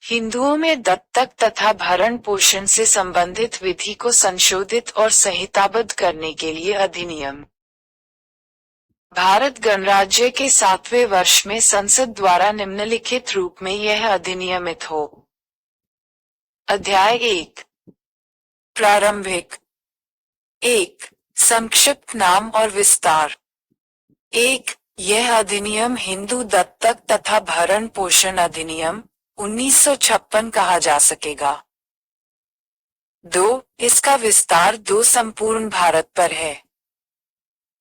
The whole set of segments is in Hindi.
हिंदुओं में दत्तक तथा भरण पोषण से संबंधित विधि को संशोधित और संहिताबद्ध करने के लिए अधिनियम। भारत गणराज्य के 7वें वर्ष में संसद द्वारा निम्नलिखित रूप में यह अधिनियमित हो। अध्याय 1। प्रारंभिक। 1। संक्षिप्त नाम और विस्तार। 1। यह अधिनियम हिंदू दत्तक तथा भरण पोषण अधिनियम 1956 कहा जा सकेगा। 2। इसका विस्तार 2 संपूर्ण भारत पर है।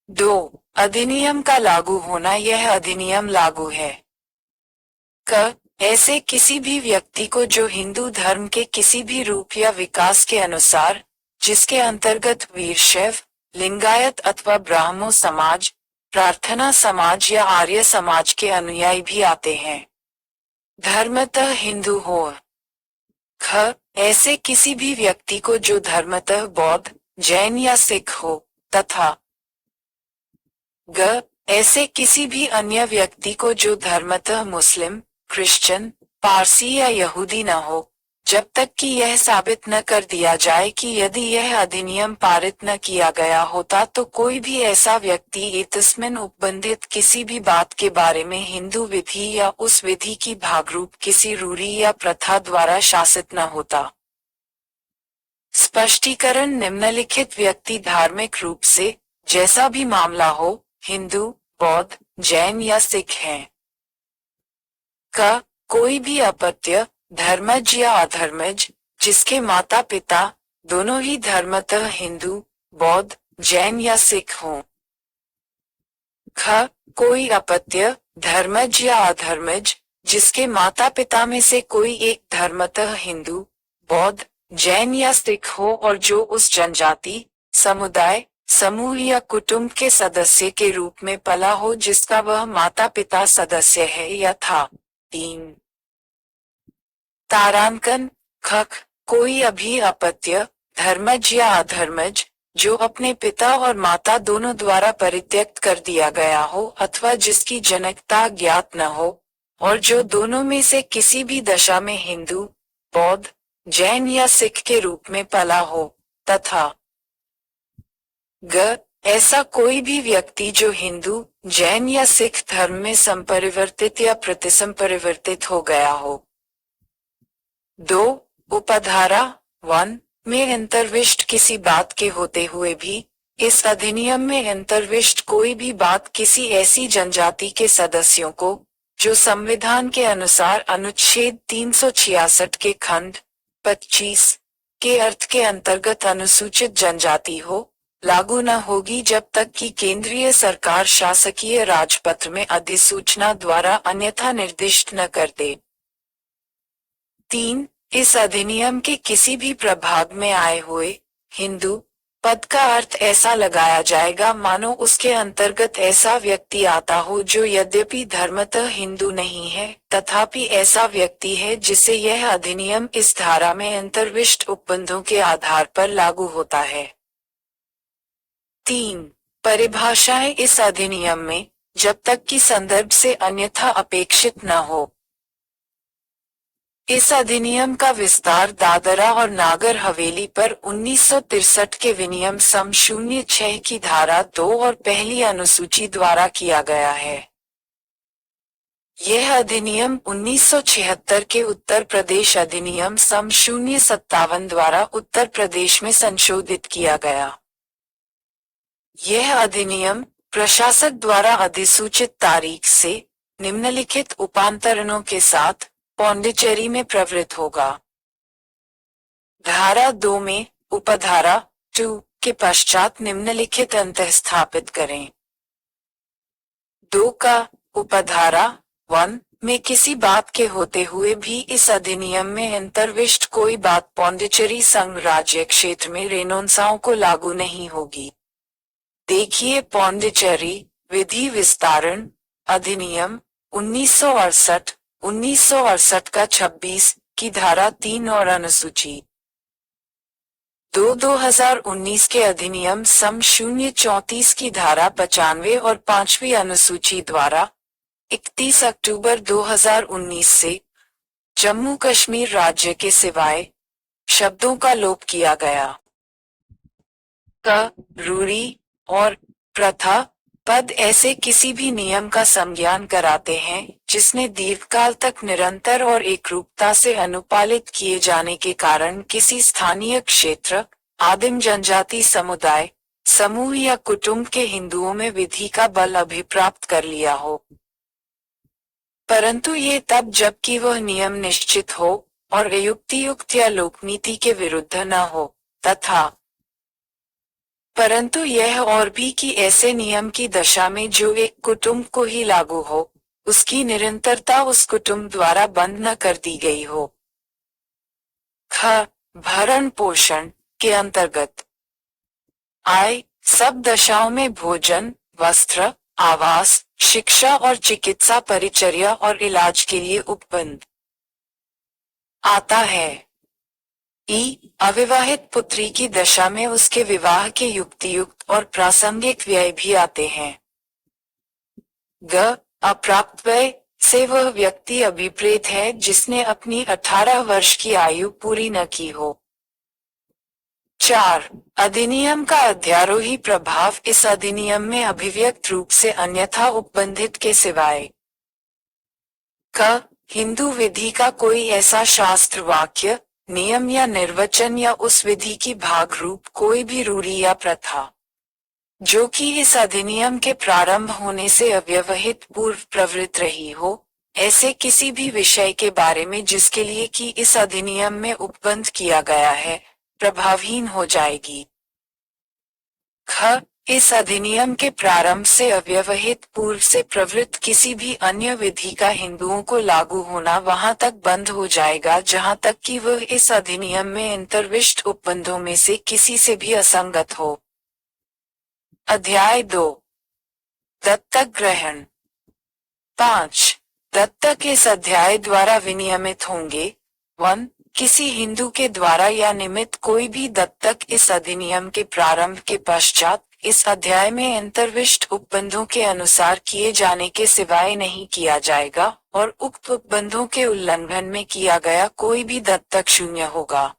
2। अधिनियम का लागू होना। यह अधिनियम लागू है क ऐसे किसी भी व्यक्ति को जो हिंदू धर्म के किसी भी रूप या विकास के अनुसार, जिसके अंतर्गत वीरशैव, लिंगायत अथवा ब्राह्मो समाज, प्रार्थना समाज या आर्य समाज के अनुयायी भी आते हैं, धर्मतः हिंदू हो। ख ऐसे किसी भी व्यक्ति को जो धर्मतः बौद्ध, जैन या सिख हो, तथा ग ऐसे किसी भी अन्य व्यक्ति को जो धर्मतः मुस्लिम, क्रिश्चियन, पारसी या यहूदी न हो, जब तक कि यह साबित न कर दिया जाए कि यदि यह अधिनियम पारित न किया गया होता तो कोई भी ऐसा व्यक्ति इतस्मिन उपबंधित किसी भी बात के बारे में हिंदू विधि या उस विधि की भागरूप किसी रूढ़ि या प्रथा द्वारा शासित न होता। स्पष्टीकरण। निम्नलिखित व्यक्ति धार्मिक रूप से, जैसा भी मामला हो, हिंदू, बौद्ध, जैन या सिख हैं। क कोई भी अपत्य, धर्मज या अधर्मज, जिसके माता पिता दोनों ही धर्मतः हिंदू, बौद्ध, जैन या सिख हों। ख कोई अपत्य, धर्मज या अधर्मज, जिसके माता पिता में से कोई एक धर्मतः हिंदू, बौद्ध, जैन या सिख हो और जो उस जनजाति, समुदाय, समूह या कुटुंब के सदस्य के रूप में पला हो जिसका वह माता पिता सदस्य है या था। 3। तारांकन। खक कोई अभी अपत्य, धर्मज या अधर्मज, जो अपने पिता और माता दोनों द्वारा परित्यक्त कर दिया गया हो अथवा जिसकी जनकता ज्ञात न हो, और जो दोनों में से किसी भी दशा में हिंदू, बौद्ध, जैन या सिख के रूप में पला हो, तथा ग ऐसा कोई भी व्यक्ति जो हिंदू, जैन या सिख धर्म में संपरिवर्तित या प्रतिसंपरिवर्तित हो गया हो। 2। उपधारा 1 में अंतर्विष्ट किसी बात के होते हुए भी, इस अधिनियम में अंतर्विष्ट कोई भी बात किसी ऐसी जनजाति के सदस्यों को, जो संविधान के अनुसार अनुच्छेद 366 के खंड 25 के अर्थ के अंतर्गत अनुसूचित जनजाति हो, लागू न होगी जब तक कि केंद्रीय सरकार शासकीय राजपत्र में अधिसूचना द्वारा अन्यथा निर्दिष्ट न कर दे। 3। इस अधिनियम के किसी भी प्रभाग में आए हुए हिंदू पद का अर्थ ऐसा लगाया जाएगा मानो उसके अंतर्गत ऐसा व्यक्ति आता हो जो यद्यपि धर्मतः हिंदू नहीं है, तथापि ऐसा व्यक्ति है जिसे यह अधिनियम इस धारा में अंतर्विष्ट उपबंधों के आधार पर लागू होता है। 3। परिभाषाएं। इस अधिनियम में, जब तक कि संदर्भ से अन्यथा अपेक्षित न हो, इस अधिनियम का विस्तार दादरा और नागर हवेली पर 1963 के विनियम सम 06 की धारा 2 और पहली अनुसूची द्वारा किया गया है। यह अधिनियम 1976 के उत्तर प्रदेश अधिनियम सम 057 द्वारा उत्तर प्रदेश में संशोधित किया गया। यह अधिनियम प्रशासक द्वारा अधिसूचित तारीख से निम्नलिखित उपांतरणों के साथ पौंडीचेरी में प्रवृत्त होगा। धारा 2 में उपधारा 2 के पश्चात निम्नलिखित अंतः स्थापित करें। 2 का उपधारा 1 में किसी बात के होते हुए भी इस अधिनियम में अंतर्विष्ट कोई बात पौंडीचेरी संघ राज्य क्षेत्र में रेनोन्साओं को लागू नहीं होगी। देखिए पौंडीचेरी विधि विस्तारण अधिनियम 1968 का 26 की धारा 3 और अनुसूची 2019 के अधिनियम सम 034 की धारा 95 और 5वीं अनुसूची द्वारा 31 अक्टूबर 2019 से जम्मू कश्मीर राज्य के सिवाय शब्दों का लोप किया गया। क, रूढ़ि और प्रथा पद ऐसे किसी भी नियम का संज्ञान कराते हैं जिसने दीर्घकाल तक निरंतर और एकरूपता से अनुपालित किए जाने के कारण किसी स्थानीय क्षेत्र, आदिम जनजाति समुदाय, समूह या कुटुंब के हिंदुओं में विधि का बल अभिप्राप्त कर लिया हो। परंतु ये तब जबकि वह नियम निश्चित हो और युक्तियुक्त या लोकनीति के विरुद्ध न हो, तथा परंतु यह और भी कि ऐसे नियम की दशा में जो एक कुटुंब को ही लागू हो, उसकी निरंतरता उस कुटुंब द्वारा बंद न कर दी गई हो। ख, भरण पोषण के अंतर्गत आय सब दशाओं में भोजन, वस्त्र, आवास, शिक्षा और चिकित्सा परिचर्या और इलाज के लिए उपबंध आता है। ई, अविवाहित पुत्री की दशा में उसके विवाह के युक्तियुक्त और प्रासंगिक व्यय भी आते हैं। ग, अप्राप्त व्यय से वह व्यक्ति अभिप्रेत है जिसने अपनी 18 वर्ष की आयु पूरी न की हो। 4, अधिनियम का अध्यारोही प्रभाव इस अधिनियम में अभिव्यक्त रूप से अन्यथा उपबंधित के सिवाय। क, हिंदू विधि का कोई ऐसा शास्त्र वाक्य, नियम या निर्वचन या उस विधि की भाग रूप कोई भी रूढ़ि या प्रथा जो कि इस अधिनियम के प्रारंभ होने से अव्यवहित पूर्व प्रवृत्त रही हो, ऐसे किसी भी विषय के बारे में जिसके लिए कि इस अधिनियम में उपबंध किया गया है, प्रभावहीन हो जाएगी। ख, इस अधिनियम के प्रारंभ से अव्यवहित पूर्व से प्रवृत्त किसी भी अन्य विधि का हिंदुओं को लागू होना वहां तक बंद हो जाएगा जहां तक कि वह इस अधिनियम में अंतर्विष्ट उपबंधों में से किसी से भी असंगत हो। अध्याय 2, दत्तक ग्रहण। 5, दत्तक इस अध्याय द्वारा विनियमित होंगे। 1, किसी हिंदू के द्वारा या निमित्त कोई भी दत्तक इस अधिनियम के प्रारंभ के पश्चात इस अध्याय में अंतर्विष्ट उपबंधों के अनुसार किए जाने के सिवाय नहीं किया जाएगा और उक्त उपबंधों के उल्लंघन में किया गया कोई भी दत्तक शून्य होगा।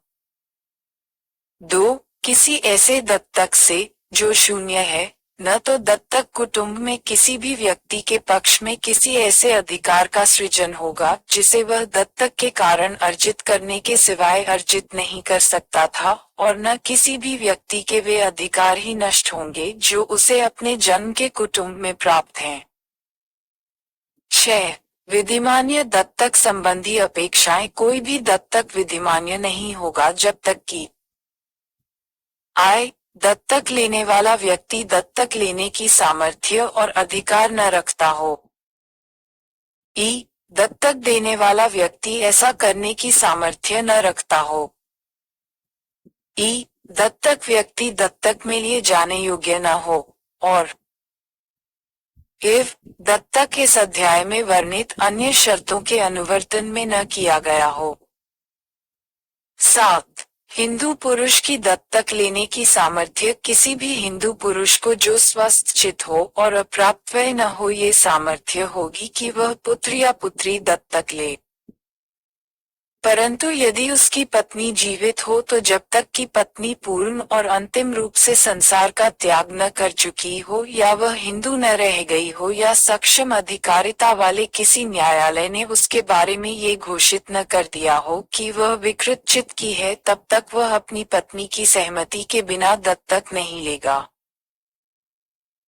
2, किसी ऐसे दत्तक से जो शून्य है, न तो दत्तक कुटुंब में किसी भी व्यक्ति के पक्ष में किसी ऐसे अधिकार का सृजन होगा जिसे वह दत्तक के कारण अर्जित करने के सिवाय अर्जित नहीं कर सकता था, और न किसी भी व्यक्ति के वे अधिकार ही नष्ट होंगे जो उसे अपने जन्म के कुटुंब में प्राप्त हैं। 6, विधिमान्य दत्तक संबंधी अपेक्षाएं कोई भी दत्तक विधिमान्य नहीं होगा जब तक कि आय, दत्तक लेने वाला व्यक्ति दत्तक लेने की सामर्थ्य और अधिकार न रखता हो। ई, दत्तक देने वाला व्यक्ति ऐसा करने की सामर्थ्य न रखता हो। ई, दत्तक व्यक्ति दत्तक में लिए जाने योग्य न हो, और इव, दत्तक इस अध्याय में वर्णित अन्य शर्तों के अनुवर्तन में न किया गया हो। 7, हिंदू पुरुष की दत्तक लेने की सामर्थ्य किसी भी हिंदू पुरुष को जो स्वस्थ चित हो और अप्राप्त वय न हो ये सामर्थ्य होगी कि वह पुत्र या पुत्री दत्तक ले। परंतु यदि उसकी पत्नी जीवित हो तो जब तक कि पत्नी पूर्ण और अंतिम रूप से संसार का त्याग न कर चुकी हो या वह हिंदू न रह गई हो या सक्षम अधिकारिता वाले किसी न्यायालय ने उसके बारे में ये घोषित न कर दिया हो कि वह विकृत चित्त की है, तब तक वह अपनी पत्नी की सहमति के बिना दत्तक नहीं लेगा।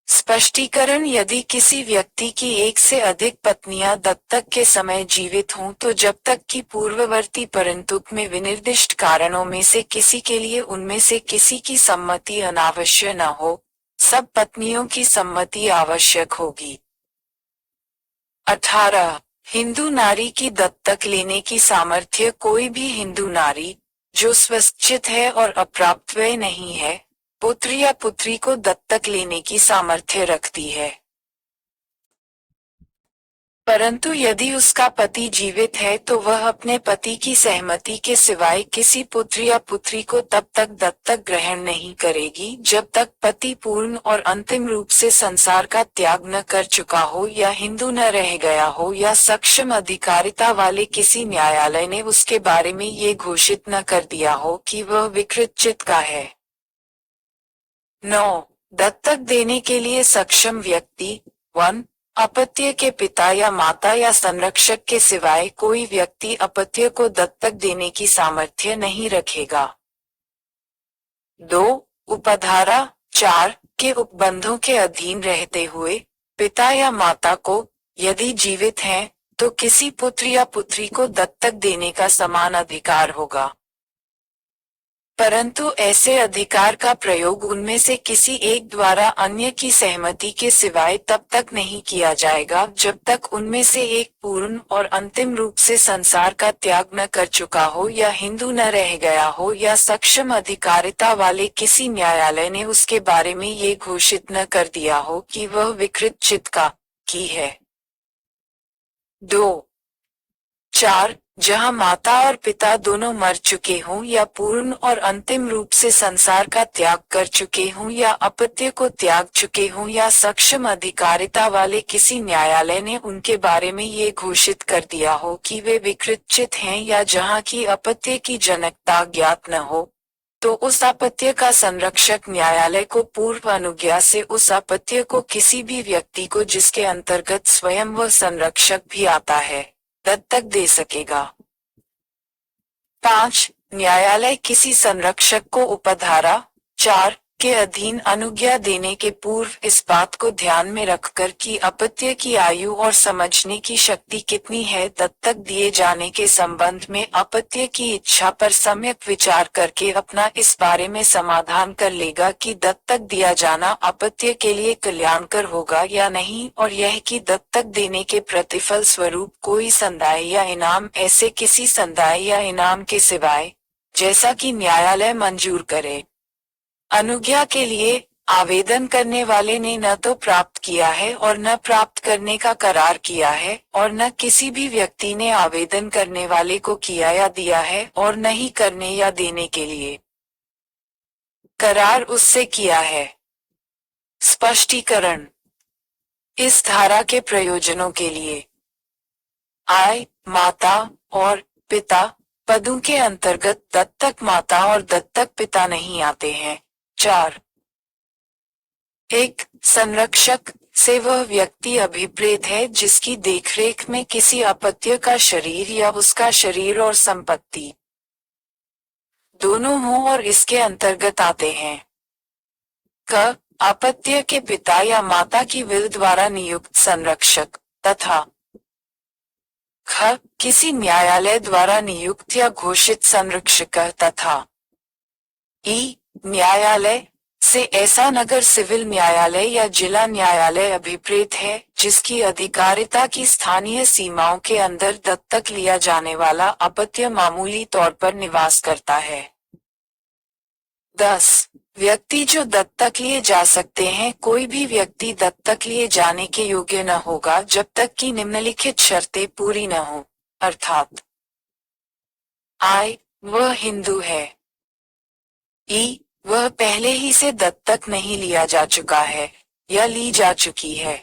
स्पष्टीकरण, यदि किसी व्यक्ति की एक से अधिक पत्नियां दत्तक के समय जीवित हों तो जब तक कि पूर्ववर्ती परंतुक में विनिर्दिष्ट कारणों में से किसी के लिए उनमें से किसी की सम्मति अनावश्यक न हो, सब पत्नियों की सम्मति आवश्यक होगी। 18, हिंदू नारी की दत्तक लेने की सामर्थ्य कोई भी हिंदू नारी जो स्वस्थचित है और अप्राप्त वय नहीं है, पुत्र या पुत्री को दत्तक लेने की सामर्थ्य रखती है। परंतु यदि उसका पति जीवित है तो वह अपने पति की सहमति के सिवाय किसी पुत्र या पुत्री को तब तक दत्तक ग्रहण नहीं करेगी जब तक पति पूर्ण और अंतिम रूप से संसार का त्याग न कर चुका हो या हिंदू न रह गया हो या सक्षम अधिकारिता वाले किसी न्यायालय ने उसके बारे में ये घोषित न कर दिया हो कि वह विकृत चित्त का है। 9. दत्तक देने के लिए सक्षम व्यक्ति 1. अपत्य के पिता या माता या संरक्षक के सिवाय कोई व्यक्ति अपत्य को दत्तक देने की सामर्थ्य नहीं रखेगा। 2. उपधारा 4 के उपबंधों के अधीन रहते हुए पिता या माता को, यदि जीवित हैं, तो किसी पुत्र या पुत्री को दत्तक देने का समान अधिकार होगा। परंतु ऐसे अधिकार का प्रयोग उनमें से किसी एक द्वारा अन्य की सहमति के सिवाय तब तक नहीं किया जाएगा जब तक उनमें से एक पूर्ण और अंतिम रूप से संसार का त्याग न कर चुका हो या हिंदू न रह गया हो या सक्षम अधिकारिता वाले किसी न्यायालय ने उसके बारे में ये घोषित न कर दिया हो कि वह विकृत चित्त का की है। 2. 4. जहां माता और पिता दोनों मर चुके हों या पूर्ण और अंतिम रूप से संसार का त्याग कर चुके हों या अपत्य को त्याग चुके हों या सक्षम अधिकारिता वाले किसी न्यायालय ने उनके बारे में ये घोषित कर दिया हो कि वे विकृत चित्त हैं या जहां की अपत्य की जनकता ज्ञात न हो, तो उस अपत्य का संरक्षक न्यायालय को पूर्व अनुज्ञा से उस अपत्य को किसी भी व्यक्ति को जिसके अंतर्गत स्वयं वह संरक्षक भी आता है दत्तक दे सकेगा। 5. न्यायालय किसी संरक्षक को उपधारा 4 के अधीन अनुज्ञा देने के पूर्व इस बात को ध्यान में रखकर कि अपत्य की आयु और समझने की शक्ति कितनी है दत्तक दिए जाने के संबंध में अपत्य की इच्छा पर सम्यक विचार करके अपना इस बारे में समाधान कर लेगा कि दत्तक दिया जाना अपत्य के लिए कल्याणकर होगा या नहीं, और यह कि दत्तक देने के प्रतिफल स्वरूप कोई संदाय या इनाम ऐसे किसी संदाय या इनाम के सिवाय, जैसा कि न्यायालय मंजूर करे, अनुज्ञा के लिए आवेदन करने वाले ने न तो प्राप्त किया है और न प्राप्त करने का करार किया है, और न किसी भी व्यक्ति ने आवेदन करने वाले को किया या दिया है और न ही करने या देने के लिए करार उससे किया है। स्पष्टीकरण। इस धारा के प्रयोजनों के लिए आय, माता और पिता पदों के अंतर्गत दत्तक माता और दत्तक पिता नहीं आते हैं। 4. 1. संरक्षक से वह व्यक्ति अभिप्रेत है जिसकी देखरेख में किसी अपत्य का शरीर या उसका शरीर और संपत्ति दोनों हों और इसके अंतर्गत आते हैं। क. अपत्य के पिता या माता की विल द्वारा नियुक्त संरक्षक तथा ख. किसी न्यायालय द्वारा नियुक्त या घोषित संरक्षक तथा ई. न्यायालय से ऐसा नगर सिविल न्यायालय या जिला न्यायालय अभिप्रेत है जिसकी अधिकारिता की स्थानीय सीमाओं के अंदर दत्तक लिया जाने वाला अपत्य मामूली तौर पर निवास करता है। 10. व्यक्ति जो दत्तक लिए जा सकते हैं। कोई भी व्यक्ति दत्तक लिए जाने के योग्य न होगा जब तक कि निम्नलिखित शर्तें पूरी न हो, अर्थात आय, वह हिंदू है। ई. वह पहले ही से दत्तक नहीं लिया जा चुका है या ली जा चुकी है।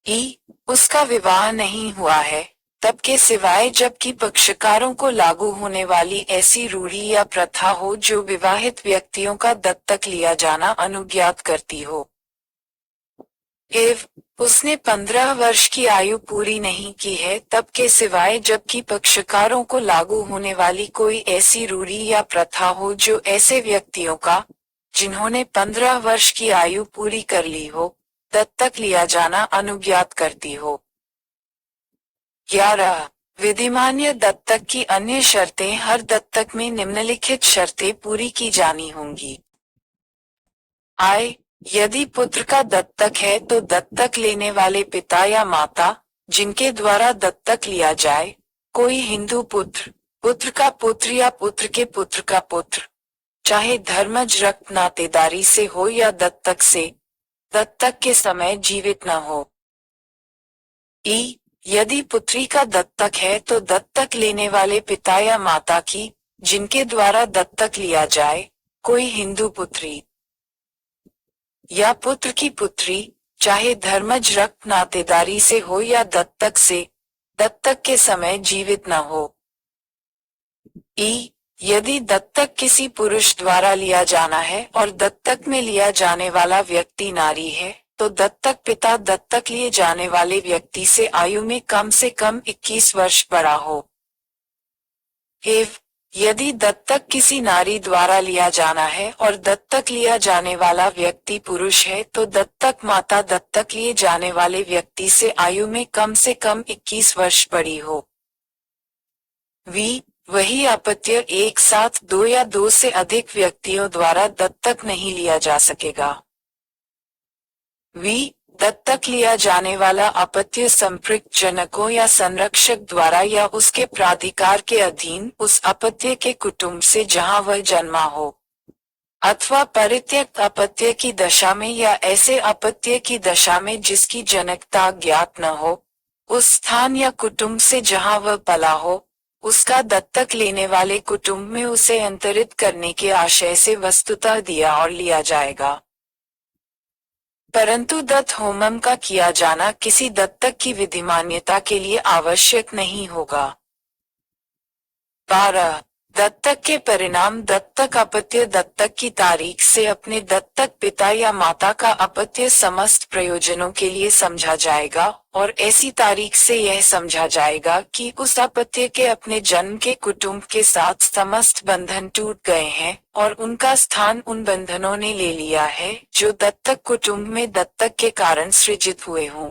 ई. उसका विवाह नहीं हुआ है तब के सिवाय जबकि पक्षकारों को लागू होने वाली ऐसी रूढ़ी या प्रथा हो जो विवाहित व्यक्तियों का दत्तक लिया जाना अनुज्ञात करती हो। उसने 15 वर्ष की आयु पूरी नहीं की है तब के सिवाय जबकि पक्षकारों को लागू होने वाली कोई ऐसी रूढ़ी या प्रथा हो जो ऐसे व्यक्तियों का, जिन्होंने 15 वर्ष की आयु पूरी कर ली हो, दत्तक लिया जाना अनुज्ञात करती हो। 11. विधिमान्य दत्तक की अन्य शर्तें। हर दत्तक में निम्नलिखित शर्तें पूरी की जानी होंगी। आय, यदि पुत्र का दत्तक है तो दत्तक लेने वाले पिता या माता, जिनके द्वारा दत्तक लिया जाए, कोई हिंदू पुत्र, पुत्र का पुत्र या पुत्र के पुत्र का पुत्र, चाहे धर्मज रक्त नातेदारी से हो या दत्तक से, दत्तक के समय जीवित न हो। ई यदि पुत्री का दत्तक है तो दत्तक लेने वाले पिता या माता की, जिनके द्वारा दत्तक लिया जाए, कोई हिंदू पुत्री या पुत्र की पुत्री, चाहे धर्मज रक्त नातेदारी से हो या दत्तक से, दत्तक के समय जीवित न हो। ई यदि दत्तक किसी पुरुष द्वारा लिया जाना है और दत्तक में लिया जाने वाला व्यक्ति नारी है, तो दत्तक पिता दत्तक लिए जाने वाले व्यक्ति से आयु में कम से कम 21 वर्ष बड़ा हो। एवं यदि दत्तक किसी नारी द्वारा लिया जाना है और दत्तक लिया जाने वाला व्यक्ति पुरुष है, तो दत्तक माता दत्तक लिए जाने वाले व्यक्ति से आयु में कम से कम 21 वर्ष बड़ी हो। वही अपत्य एक साथ 2 या 2 से अधिक व्यक्तियों द्वारा दत्तक नहीं लिया जा सकेगा। दत्तक लिया जाने वाला अपत्य संपृक्त जनकों या संरक्षक द्वारा या उसके प्राधिकार के अधीन उस अपत्य के कुटुंब से जहां वह जन्मा हो, अथवा परित्यक्त अपत्य की दशा में या ऐसे अपत्य की दशा में जिसकी जनकता ज्ञात न हो, उस स्थान या कुटुंब से जहां वह पला हो, उसका दत्तक लेने वाले कुटुंब में उसे अंतरित करने के आशय से वस्तुतः दिया और लिया जाएगा। परंतु दत्त होमम का किया जाना किसी दत्तक की विधिमान्यता के लिए आवश्यक नहीं होगा। 12. दत्तक के परिणाम दत्तक अपत्य दत्तक की तारीख से अपने दत्तक पिता या माता का अपत्य समस्त प्रयोजनों के लिए समझा जाएगा और ऐसी तारीख से यह समझा जाएगा कि उस अपत्य के अपने जन्म के कुटुंब के साथ समस्त बंधन टूट गए हैं और उनका स्थान उन बंधनों ने ले लिया है जो दत्तक कुटुंब में दत्तक के कारण सृजित हुए हों।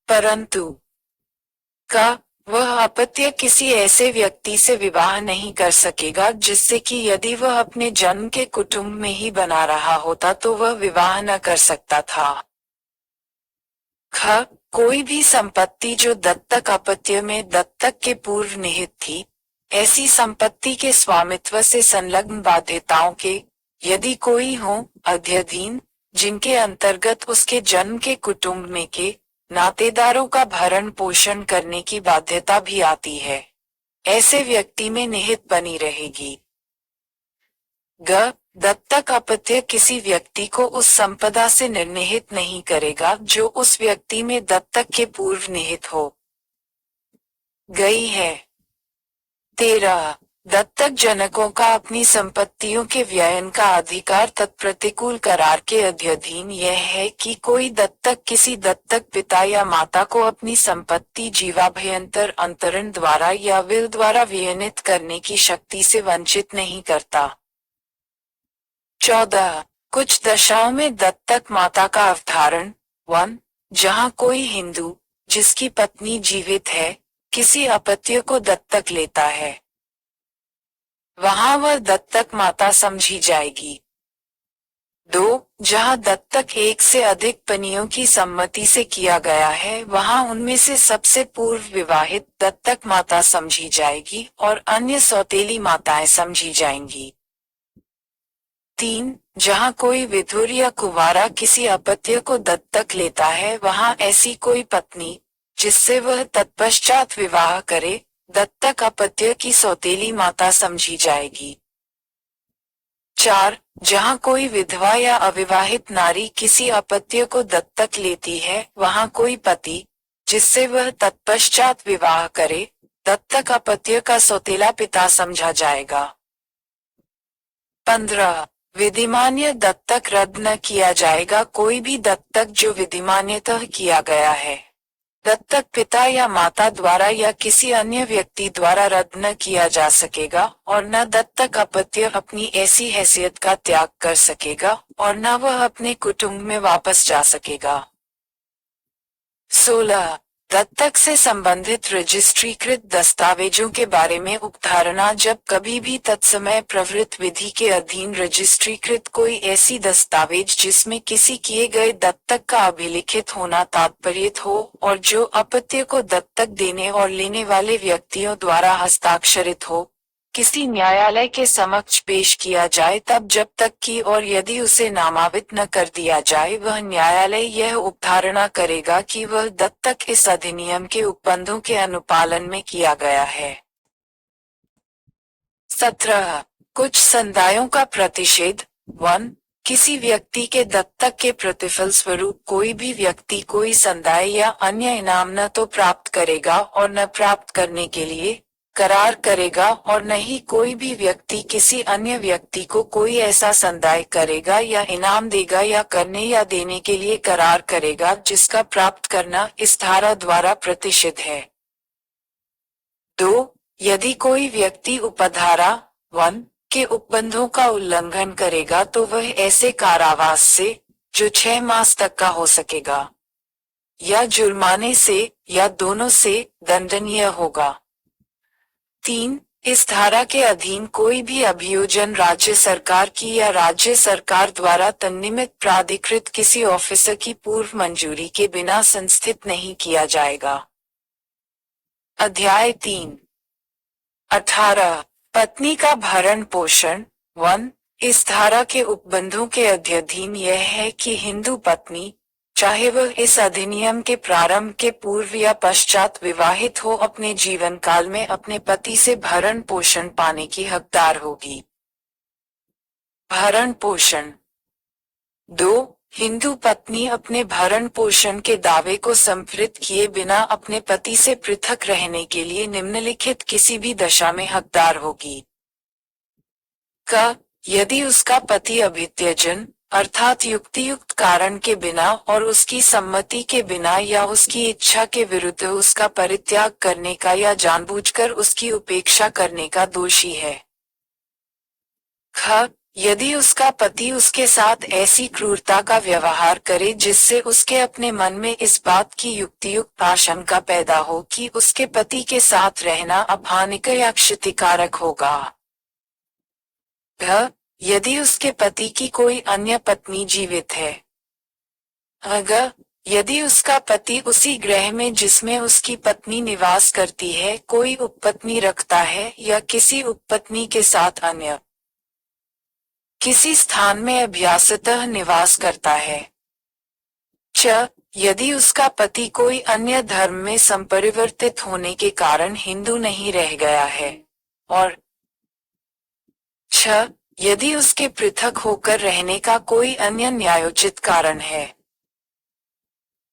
परंतु वह अपत्य किसी ऐसे व्यक्ति से विवाह नहीं कर सकेगा जिससे कि यदि वह अपने जन्म के कुटुंब में ही बना रहा होता तो वह विवाह न कर सकता था। कोई भी संपत्ति जो दत्तक अपत्य में दत्तक के पूर्व निहित थी, ऐसी संपत्ति के स्वामित्व से संलग्न बाध्यताओं के, यदि कोई हो अध्ययन, जिनके अंतर्गत उसके जन्म के कुटुंब में के नातेदारों का भरण पोषण करने की बाध्यता भी आती है, ऐसे व्यक्ति में निहित बनी रहेगी। दत्तक अपत्य किसी व्यक्ति को उस संपदा से निर्निहित नहीं करेगा जो उस व्यक्ति में दत्तक के पूर्व निहित हो गई है। 13. दत्तक जनकों का अपनी संपत्तियों के व्ययन का अधिकार तत्प्रतिकूल करार के अधीन यह है कि कोई दत्तक किसी दत्तक पिता या माता को अपनी संपत्ति जीवाभ्यंतर अंतरण द्वारा या विल द्वारा वियनित करने की शक्ति से वंचित नहीं करता। 14. कुछ दशाओं में दत्तक माता का अवधारण 1. जहां कोई हिंदू जिसकी पत्नी जीवित है किसी अपत्य को दत्तक लेता है, वहां वह दत्तक माता समझी जाएगी। 2. जहां दत्तक एक से अधिक पत्नियों की सम्मति से किया गया है, वहां उनमें से सबसे पूर्व विवाहित दत्तक माता समझी जाएगी और अन्य सौतेली माताएं समझी जाएंगी। 3. जहां कोई विधुर या कुंवारा किसी अपत्य को दत्तक लेता है, वहां ऐसी कोई पत्नी जिससे वह तत्पश्चात विवाह करे, दत्तक अपत्य की सौतेली माता समझी जाएगी। 4. जहां कोई विधवा या अविवाहित नारी किसी अपत्य को दत्तक लेती है, वहां कोई पति जिससे वह तत्पश्चात विवाह करे, दत्तक अपत्य का सौतेला पिता समझा जाएगा। 15. विधिमान्य दत्तक रद्द न किया जाएगा। कोई भी दत्तक जो विधिमान्यतः किया गया है, दत्तक पिता या माता द्वारा या किसी अन्य व्यक्ति द्वारा रद्द न किया जा सकेगा और न दत्तक अपत्य अपनी ऐसी हैसियत का त्याग कर सकेगा और न वह अपने कुटुंब में वापस जा सकेगा। 16. दत्तक से संबंधित रजिस्ट्रीकृत दस्तावेजों के बारे में उपधारणा जब कभी भी तत्समय प्रवृत्त विधि के अधीन रजिस्ट्रीकृत कोई ऐसी दस्तावेज जिसमें किसी किए गए दत्तक का अभिलिखित होना तात्पर्यित हो और जो अपत्य को दत्तक देने और लेने वाले व्यक्तियों द्वारा हस्ताक्षरित हो, किसी न्यायालय के समक्ष पेश किया जाए तब जब तक कि और यदि उसे नामावित न कर दिया जाए वह न्यायालय यह उपधारणा करेगा कि वह दत्तक इस अधिनियम के उपबंधों के अनुपालन में किया गया है। 17 कुछ संदायों का प्रतिषेध। 1 किसी व्यक्ति के दत्तक के प्रतिफल स्वरूप कोई भी व्यक्ति कोई संदाय या अन्य इनाम न तो प्राप्त करेगा और न प्राप्त करने के लिए करार करेगा और न ही कोई भी व्यक्ति किसी अन्य व्यक्ति को कोई ऐसा संदाय करेगा या इनाम देगा या करने या देने के लिए करार करेगा जिसका प्राप्त करना इस धारा द्वारा प्रतिषिद्ध है। 2 यदि कोई व्यक्ति उपधारा 1 के उपबंधों का उल्लंघन करेगा तो वह ऐसे कारावास से जो 6 मास तक का हो सकेगा या जुर्माने से या दोनों से दंडनीय होगा। 3 इस धारा के अधीन कोई भी अभियोजन राज्य सरकार की या राज्य सरकार द्वारा तन्निमित प्राधिकृत किसी ऑफिसर की पूर्व मंजूरी के बिना संस्थित नहीं किया जाएगा। अध्याय 3 18 पत्नी का भरण पोषण। 1 इस धारा के उपबंधों के अध्ययन यह है कि हिंदू पत्नी चाहे वह इस अधिनियम के प्रारंभ के पूर्व या पश्चात विवाहित हो अपने जीवन काल में अपने पति से भरण पोषण पाने की हकदार होगी। भरण पोषण। 2 हिंदू पत्नी अपने भरण पोषण के दावे को संपृक्त किए बिना अपने पति से पृथक रहने के लिए निम्नलिखित किसी भी दशा में हकदार होगी। क यदि उसका पति अभित्यजन अर्थात युक्तियुक्त कारण के बिना और उसकी सम्मति के बिना या उसकी इच्छा के विरुद्ध उसका परित्याग करने का या जानबूझकर उसकी उपेक्षा करने का दोषी है। ख यदि उसका पति उसके साथ ऐसी क्रूरता का व्यवहार करे जिससे उसके अपने मन में इस बात की युक्तियुक्त आशंका पैदा हो कि उसके पति के साथ रहना अपहानिक या क्षतिकारक होगा। घ यदि उसके पति की कोई अन्य पत्नी जीवित है। अगर यदि उसका पति उसी गृह में जिसमें उसकी पत्नी निवास करती है कोई उपपत्नी रखता है या किसी उपपत्नी के साथ अन्य किसी स्थान में अभ्यासतः निवास करता है। च यदि उसका पति कोई अन्य धर्म में संपरिवर्तित होने के कारण हिंदू नहीं रह गया है। और छ यदि उसके पृथक होकर रहने का कोई अन्य न्यायोचित कारण है।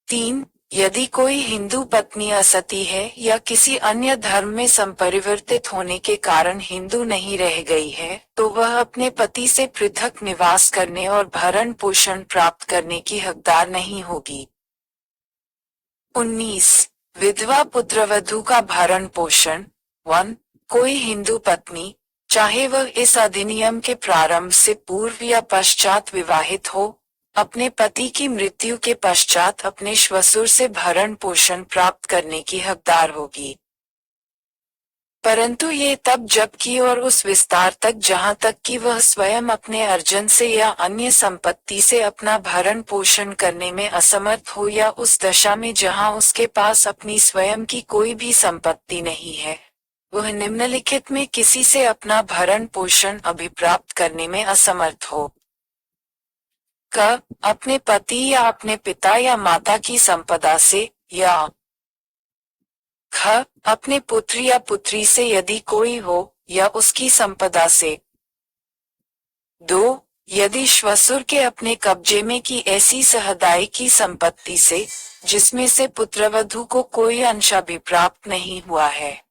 3 यदि कोई हिंदू पत्नी असती है या किसी अन्य धर्म में संपरिवर्तित होने के कारण हिंदू नहीं रह गई है तो वह अपने पति से पृथक निवास करने और भरण पोषण प्राप्त करने की हकदार नहीं होगी। 19 विधवा पुत्रवधू का भरण पोषण। 1 कोई हिंदू पत्नी चाहे वह इस अधिनियम के प्रारंभ से पूर्व या पश्चात विवाहित हो अपने पति की मृत्यु के पश्चात अपने श्वशुर से भरण पोषण प्राप्त करने की हकदार होगी, परंतु ये तब जबकि और उस विस्तार तक जहां तक कि वह स्वयं अपने अर्जन से या अन्य संपत्ति से अपना भरण पोषण करने में असमर्थ हो या उस दशा में जहां उसके पास अपनी स्वयं की कोई भी संपत्ति नहीं है वह निम्नलिखित में किसी से अपना भरण पोषण अभिप्राप्त करने में असमर्थ हो। क अपने पति या अपने पिता या माता की संपदा से या ख अपने पुत्र या पुत्री से यदि कोई हो या उसकी संपदा से। 2 यदि श्वशुर के अपने कब्जे में की ऐसी सहदाई की संपत्ति से जिसमें से पुत्रवधू को कोई अंश भी प्राप्त नहीं हुआ है।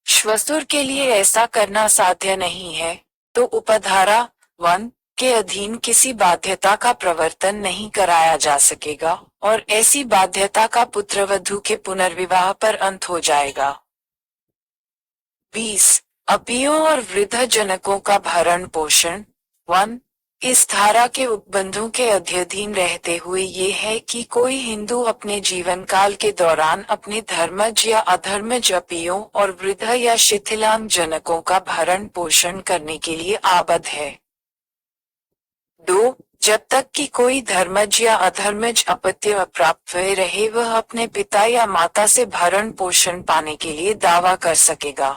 श्वशुर के लिए ऐसा करना साध्य नहीं है तो उपधारा 1 के अधीन किसी बाध्यता का प्रवर्तन नहीं कराया जा सकेगा और ऐसी बाध्यता का पुत्रवधू के पुनर्विवाह पर अंत हो जाएगा। 20 अपियों और वृद्ध जनकों का भरण पोषण। 1 इस धारा के उपबंधों के अध्ययन रहते हुए ये है कि कोई हिंदू अपने जीवन काल के दौरान अपने धर्मज या अधर्मज अपियों और वृद्ध या शिथिलांग जनकों का भरण पोषण करने के लिए आबद्ध है। 2 जब तक कि कोई धर्मज या अधर्मज अपत्य अप्राप्त हुए रहे वह अपने पिता या माता से भरण पोषण पाने के लिए दावा कर सकेगा।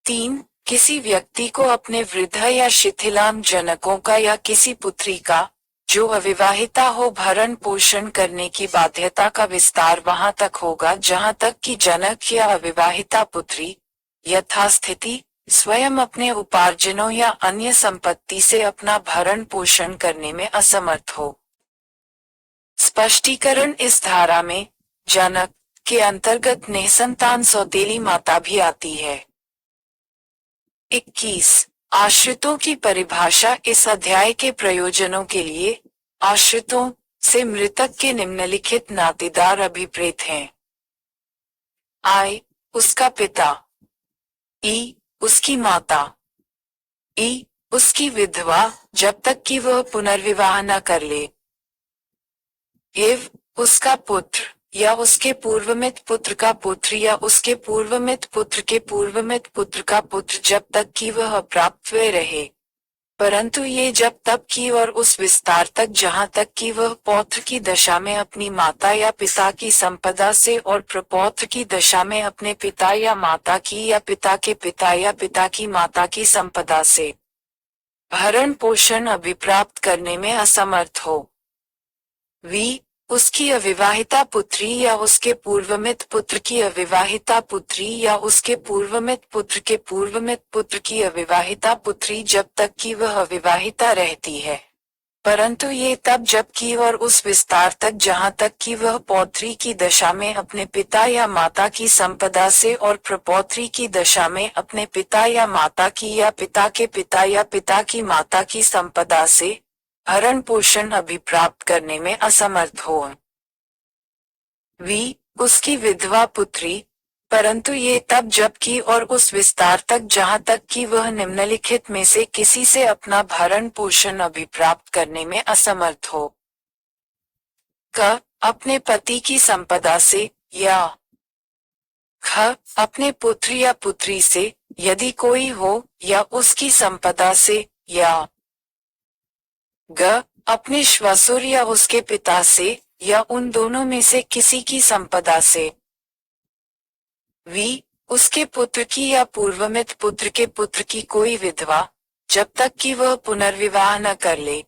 3. किसी व्यक्ति को अपने वृद्ध या शिथिलांग जनकों का या किसी पुत्री का, जो अविवाहिता हो, भरण पोषण करने की बाध्यता का विस्तार वहां तक होगा जहां तक कि जनक या अविवाहिता पुत्री यथास्थिति स्वयं अपने उपार्जनों या अन्य संपत्ति से अपना भरण पोषण करने में असमर्थ हो। स्पष्टीकरण: इस धारा में जनक के अंतर्गत निसंतान सौतेली माता भी आती है। 21. आश्रितों की परिभाषा: इस अध्याय के प्रयोजनों के लिए आश्रितों से मृतक के निम्नलिखित नातेदार अभिप्रेत हैं। I. उसका पिता। E. उसकी माता। E. उसकी विधवा जब तक कि वह पुनर्विवाह न कर ले। एव. उसका पुत्र या उसके पूर्वमित पुत्र का पुत्र या उसके पूर्वमित पुत्र के पूर्वमित पुत्र का पुत्र जब तक कि वह अप्राप्त रहे, परंतु ये जब तक कि और उस विस्तार तक जहाँ तक कि वह पौत्र की दशा में अपनी माता या पिता की संपदा से और प्रपौत्र की दशा में अपने पिता या माता की या पिता के पिता या पिता की माता की संपदा से भरण पोषण अभिप्राप्त करने में असमर्थ हो। वी. उसकी अविवाहिता पुत्री या उसके पूर्वमित पुत्र की अविवाहिता पुत्री या उसके पूर्वमित पुत्र के पूर्वमित पुत्र की अविवाहिता पुत्री जब तक कि वह अविवाहिता रहती है, परंतु ये तब जब कि और उस विस्तार तक जहाँ तक कि वह पौत्री की दशा में अपने पिता या माता की संपदा से और प्रपौत्री की दशा में अपने पिता या माता की या पिता के पिता या पिता की माता की संपदा से भरण पोषण अभिप्राप्त करने में असमर्थ हो। वी. उसकी विधवा पुत्री, परंतु ये तब जब कि और उस विस्तार तक जहाँ तक कि वह निम्नलिखित में से किसी से अपना भरण पोषण अभिप्राप्त करने में असमर्थ हो। क. अपने पति की संपदा से या ख. अपने पुत्र या पुत्री से यदि कोई हो या उसकी संपदा से या ग. अपने श्वशुर या उसके पिता से या उन दोनों में से किसी की संपदा से। वी. उसके पुत्र की या पूर्वमित पुत्र के पुत्र की कोई विधवा जब तक कि वह पुनर्विवाह न कर ले,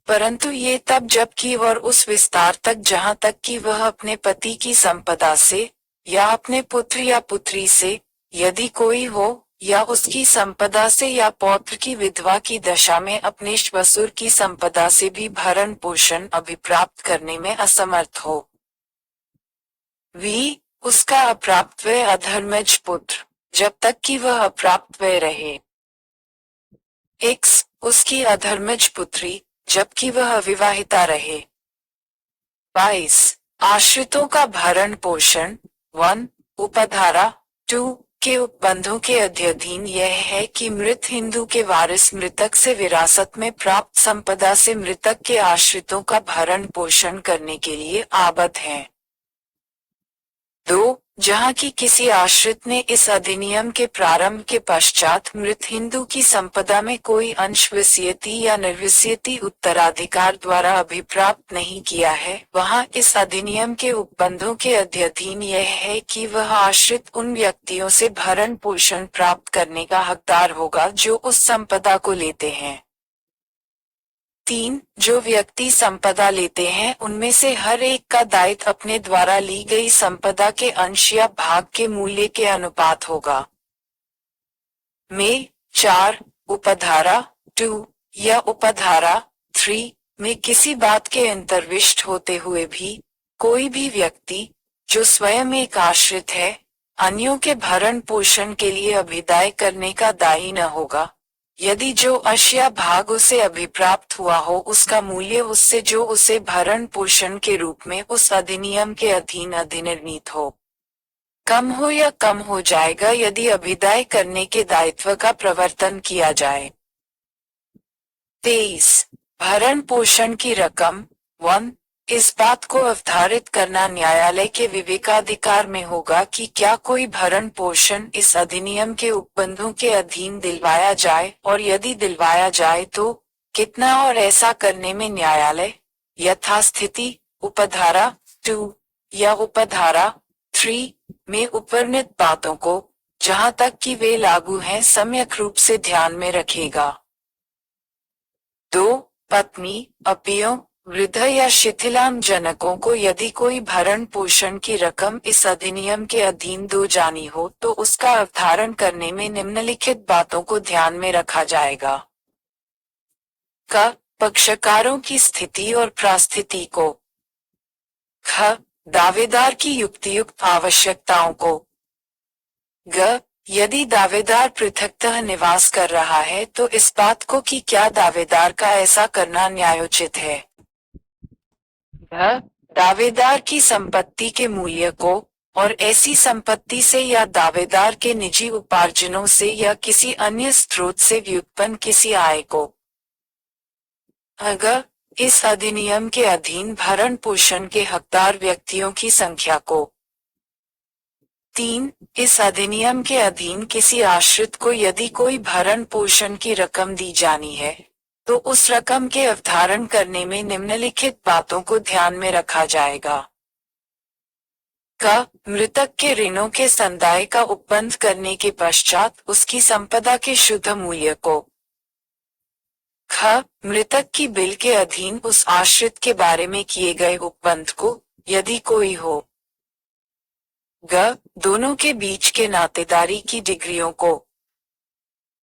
परंतु ये तब जब कि और उस विस्तार तक जहाँ तक कि वह अपने पति की संपदा से या अपने पुत्र या पुत्री से यदि कोई हो या उसकी संपदा से या पौत्र की विधवा की दशा में अपने श्वशुर की संपदा से भी भरण पोषण अभिप्राप्त करने में असमर्थ हो। वी. उसका अप्राप्त अधर्मज पुत्र जब तक कि वह अप्राप्त रहे। एक्स. उसकी अधर्मज पुत्री जबकि वह अविवाहिता रहे। 22. आश्रितों का भरण पोषण 1. उपधारा 2 के उपबंधों के अध्ययन यह है कि मृत हिंदू के वारिस मृतक से विरासत में प्राप्त संपदा से मृतक के आश्रितों का भरण पोषण करने के लिए आबद्ध हैं। 2. जहाँ की किसी आश्रित ने इस अधिनियम के प्रारंभ के पश्चात मृत हिंदू की संपदा में कोई अंश विषयती या निर्विषयती उत्तराधिकार द्वारा अभिप्राप्त नहीं किया है, वहाँ इस अधिनियम के उपबंधों के अध्ययन यह है कि वह आश्रित उन व्यक्तियों से भरण पोषण प्राप्त करने का हकदार होगा जो उस संपदा को लेते हैं। 3. जो व्यक्ति संपदा लेते हैं उनमें से हर एक का दायित्व अपने द्वारा ली गई संपदा के अंश या भाग के मूल्य के अनुपात होगा। में 4. उपधारा 2 या उपधारा 3 में किसी बात के अंतर्विष्ट होते हुए भी कोई भी व्यक्ति जो स्वयं एक आश्रित है अन्यों के भरण पोषण के लिए अभिदाय करने का दायी न होगा, यदि जो अंश या भाग उसे अभिप्राप्त हुआ हो उसका मूल्य उससे जो उसे भरण पोषण के रूप में उस अधिनियम के अधीन अधिनिर्णीत हो कम हो या कम हो जाएगा यदि अभिदाय करने के दायित्व का प्रवर्तन किया जाए। 23. भरण पोषण की रकम 1. इस बात को अवधारित करना न्यायालय के विवेकाधिकार में होगा कि क्या कोई भरण पोषण इस अधिनियम के उपबंधों के अधीन दिलवाया जाए और यदि दिलवाया जाए तो कितना, और ऐसा करने में न्यायालय यथास्थिति उपधारा 2 या उपधारा 3 में उपवर्णित बातों को जहां तक कि वे लागू हैं सम्यक रूप से ध्यान में रखेगा। 2. पत्नी, अपियों, वृद्ध या शिथिलांग जनकों को यदि कोई भरण पोषण की रकम इस अधिनियम के अधीन दो जानी हो तो उसका अवधारण करने में निम्नलिखित बातों को ध्यान में रखा जाएगा। क. पक्षकारों की स्थिति और प्रास्थिति को। ख. दावेदार की युक्तियुक्त आवश्यकताओं को। ग. यदि दावेदार पृथकतः निवास कर रहा है तो इस बात को कि क्या दावेदार का ऐसा करना न्यायोचित है। घ. दावेदार की संपत्ति के मूल्य को, और ऐसी संपत्ति से या दावेदार के निजी उपार्जनों से या किसी अन्य स्रोत से व्युत्पन्न किसी आय को। अग. इस अधिनियम के अधीन भरण पोषण के हकदार व्यक्तियों की संख्या को। 3. इस अधिनियम के अधीन किसी आश्रित को यदि कोई भरण पोषण की रकम दी जानी है तो उस रकम के अवधारण करने में निम्नलिखित बातों को ध्यान में रखा जाएगा। क. मृतक के ऋणों के संदाय का उपबंध करने के पश्चात उसकी संपदा के शुद्ध मूल्य को। ख. मृतक की बिल के अधीन उस आश्रित के बारे में किए गए उपबंध को, यदि कोई हो। ग. दोनों के बीच के नातेदारी की डिग्रियों को।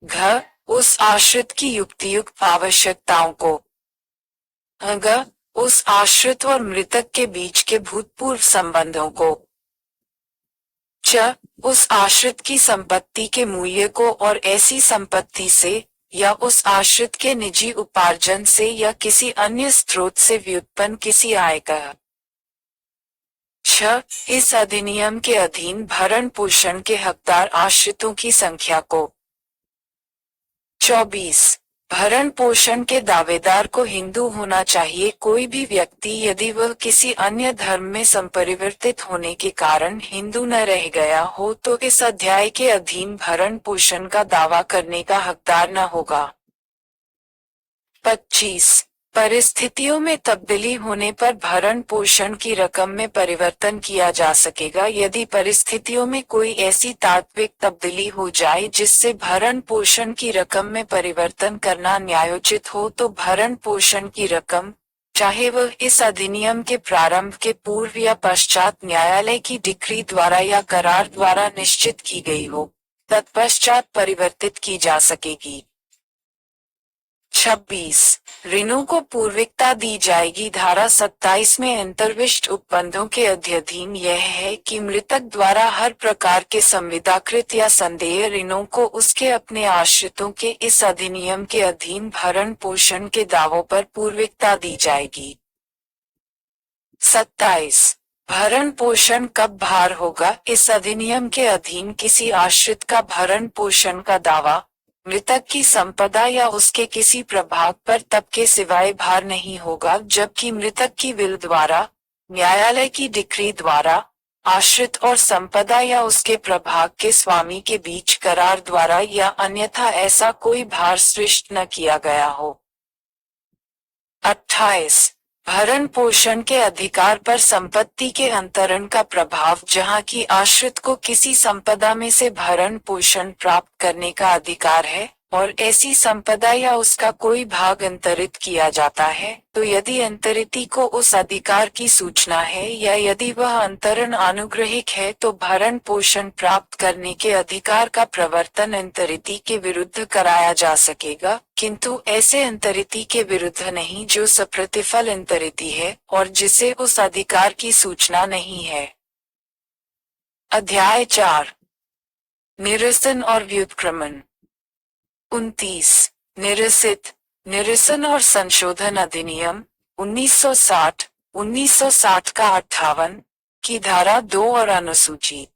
घ. उस आश्रित की युक्तियुक्त आवश्यकताओं को। अग. उस आश्रित और मृतक के बीच के भूतपूर्व संबंधों को। च. उस आश्रित की संपत्ति के मूल्य को और ऐसी संपत्ति से या उस आश्रित के निजी उपार्जन से या किसी अन्य स्रोत से व्युत्पन्न किसी आय का। 6. इस अधिनियम के अधीन भरण पोषण के हकदार आश्रितों की संख्या को। 24. भरण पोषण के दावेदार को हिंदू होना चाहिए। कोई भी व्यक्ति यदि वह किसी अन्य धर्म में संपरिवर्तित होने के कारण हिंदू न रह गया हो तो इस अध्याय के अधीन भरण पोषण का दावा करने का हकदार न होगा। 25. परिस्थितियों में तब्दीली होने पर भरण पोषण की रकम में परिवर्तन किया जा सकेगा यदि परिस्थितियों में कोई ऐसी तात्विक तब्दीली हो जाए जिससे भरण पोषण की रकम में परिवर्तन करना न्यायोचित हो तो भरण पोषण की रकम, चाहे वह इस अधिनियम के प्रारंभ के पूर्व या पश्चात न्यायालय की डिक्री द्वारा या करार द्वारा निश्चित की गई हो, तत्पश्चात परिवर्तित की जा सकेगी। 26. ऋणों को पूर्विकता दी जाएगी। धारा 27 में अंतर्विष्ट उपबंधों के अध्ययन यह है कि मृतक द्वारा हर प्रकार के संविदाकृत या संदेय ऋणों को उसके अपने आश्रितों के इस अधिनियम के अधीन भरण पोषण के दावों पर पूर्विकता दी जाएगी। 27. भरण पोषण कब भार होगा। इस अधिनियम के अधीन किसी आश्रित का भरण पोषण का दावा मृतक की संपदा या उसके किसी प्रभाग पर तब के सिवाय भार नहीं होगा जबकि मृतक की विल द्वारा, न्यायालय की डिक्री द्वारा, आश्रित और संपदा या उसके प्रभाग के स्वामी के बीच करार द्वारा या अन्यथा ऐसा कोई भार सृष्ट न किया गया हो। 28. भरण पोषण के अधिकार पर संपत्ति के अंतरण का प्रभाव। जहाँ की आश्रित को किसी संपदा में से भरण पोषण प्राप्त करने का अधिकार है और ऐसी संपदा या उसका कोई भाग अंतरित किया जाता है तो यदि अंतरिती को उस अधिकार की सूचना है या यदि वह अंतरण अनुग्रहिक है तो भरण पोषण प्राप्त करने के अधिकार का प्रवर्तन अंतरिती के विरुद्ध कराया जा सकेगा, किंतु ऐसे अंतरिती के विरुद्ध नहीं जो सप्रतिफल अंतरिती है और जिसे उस अधिकार की सूचना नहीं है। अध्याय 4. निरसन और व्युत्क्रमण। 29. निरसित, निरसन और संशोधन अधिनियम 1960, 1960 का 58 की धारा 2 और अनुसूची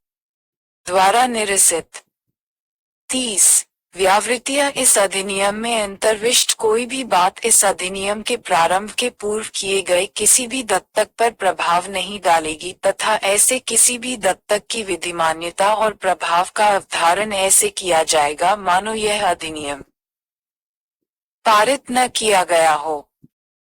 द्वारा निरसित। 30. व्यावृत्तियां। इस अधिनियम में अंतर्विष्ट कोई भी बात इस अधिनियम के प्रारंभ के पूर्व किए गए किसी भी दत्तक पर प्रभाव नहीं डालेगी तथा ऐसे किसी भी दत्तक की विधिमान्यता और प्रभाव का अवधारण ऐसे किया जाएगा मानो यह अधिनियम पारित न किया गया हो।